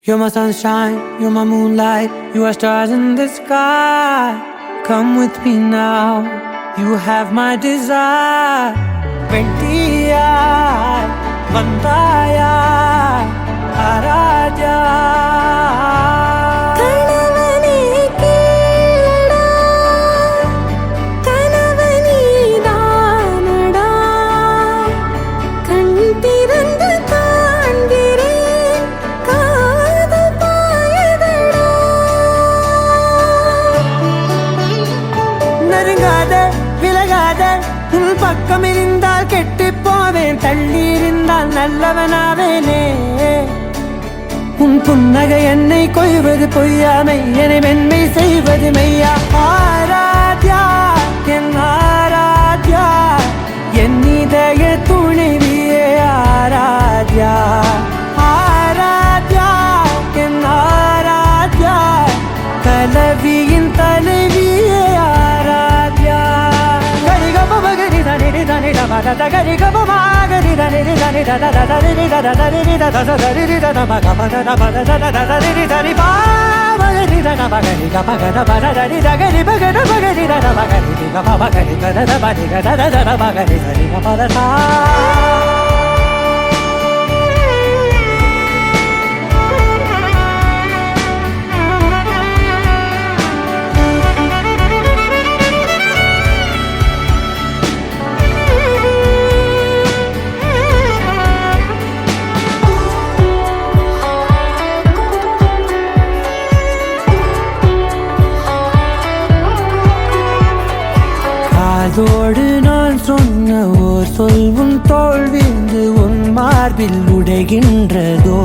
You're my sunshine, you're my moonlight, you are stars in the sky. Come with me now, you have my desire. Vendiya, Vandaya, Araja. உன் பக்கம் இருந்தால் கெட்டு போவேன், தள்ளி இருந்தால் நல்லவனாவேனே. உன் புன்னகை என்னை கொய்வது பொய்யாமை, என்னை மென்மை செய்வது மெய்யா. ஆராத்யா என் ஆராத்யா, என் இதய துணைவியே ஆராத்யா. ஆராத்யா என் Aradhya, கலவியின் தலைவியே Aradhya. Gari ga ma gari da ni da ni da da da da ni da da da ni da da da da ni da da ma ga ma da da ba da da da da ni da ni ba ma gari da na ba gari ga ma ga da ba da ni da gari ba ga da ba gari da na ba gari ga ma ba gari ga da da ba ni ga da da da ba gari da ni ga ma da sa. அதோடு நான் சொன்ன ஓர் சொல் உன் தோல் விழுந்து உன் மார்பில் உடைகின்றதோ.